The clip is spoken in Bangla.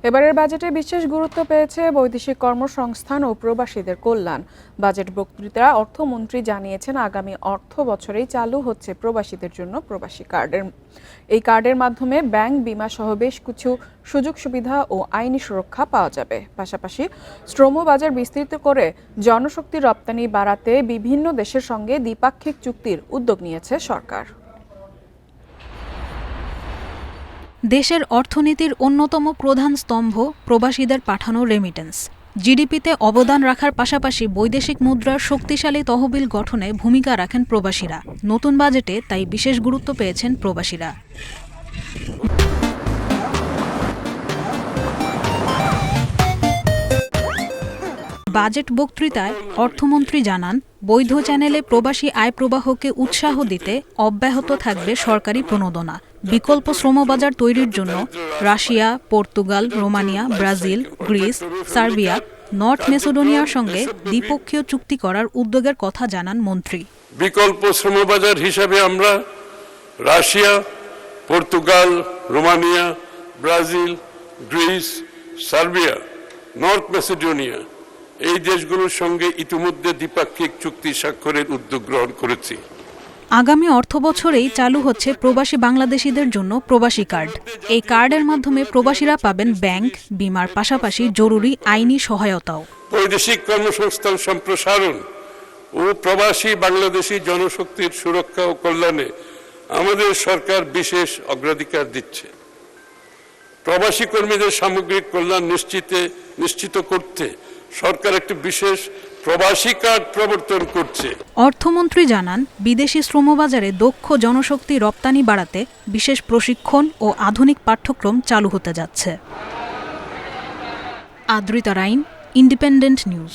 এবারের বাজেটে বিশেষ গুরুত্ব পেয়েছে বৈদেশিক কর্মসংস্থান ও প্রবাসীদের কল্যাণ। বাজেট বক্তৃতায় অর্থমন্ত্রী জানিয়েছেন, আগামী অর্থ বছরেই চালু হচ্ছে প্রবাসীদের জন্য প্রবাসী কার্ডের। এই কার্ডের মাধ্যমে ব্যাংক বিমা সহ বেশ কিছু সুযোগ সুবিধা ও আইনি সুরক্ষা পাওয়া যাবে। পাশাপাশি শ্রম বাজার বিস্তৃত করে জনশক্তি রপ্তানি বাড়াতে বিভিন্ন দেশের সঙ্গে দ্বিপাক্ষিক চুক্তির উদ্যোগ নিয়েছে সরকার। দেশের অর্থনীতির অন্যতম প্রধান স্তম্ভ প্রবাসীদের পাঠানো রেমিটেন্স। জিডিপিতে অবদান রাখার পাশাপাশি বৈদেশিক মুদ্রার শক্তিশালী তহবিল গঠনে ভূমিকা রাখেন প্রবাসীরা। নতুন বাজেটে তাই বিশেষ গুরুত্ব পেয়েছেন প্রবাসীরা। বাজেট বক্তৃতায় অর্থমন্ত্রী জানান, বৈধ চ্যানেলে প্রবাসী আয় প্রবাহকে উৎসাহ দিতে অব্যাহত থাকবে সরকারি প্রণোদনা। বিকল্প শ্রমবাজার তৈরির জন্য Russia, Portugal, Romania, Brazil, Greece, Serbia, North মেসিডোনিয়ার সঙ্গে দ্বিপক্ষীয় চুক্তি করার উদ্যোগের কথা জানান মন্ত্রী। বিকল্প শ্রমবাজার হিসাবে আমরা Russia, Portugal, Romania, Brazil, Greece, Serbia, north Macedonia এই দেশগুলোর সঙ্গে ইতিমধ্যে দ্বিপাক্ষিক চুক্তি স্বাক্ষরের উদ্যোগ গ্রহণ করেছি। আগামী অর্থবছরেই চালু হচ্ছে প্রবাসী বাংলাদেশিদের জন্য প্রবাসী কার্ড। এই কার্ডের মাধ্যমে প্রবাসীরা পাবেন ব্যাংক বিমার পাশাপাশি জরুরি আইনি সহায়তাও। বৈদেশিক কর্মসংস্থান সম্প্রসারণ ও প্রবাসী বাংলাদেশি জনশক্তির সুরক্ষা ও কল্যাণে আমাদের সরকার বিশেষ অগ্রাধিকার দিচ্ছে। প্রবাসী কর্মীদের সামগ্রিক কল্যাণ নিশ্চিত করতে সরকার একটি বিশেষ প্রবাসী কার্ড প্রবর্তন করছে। অর্থমন্ত্রী জানান, বিদেশি শ্রমবাজারে দক্ষ জনশক্তি রপ্তানি বাড়াতে বিশেষ প্রশিক্ষণ ও আধুনিক পাঠ্যক্রম চালু হতে যাচ্ছে। আদ্রিতা রাইন, ইন্ডিপেন্ডেন্ট নিউজ।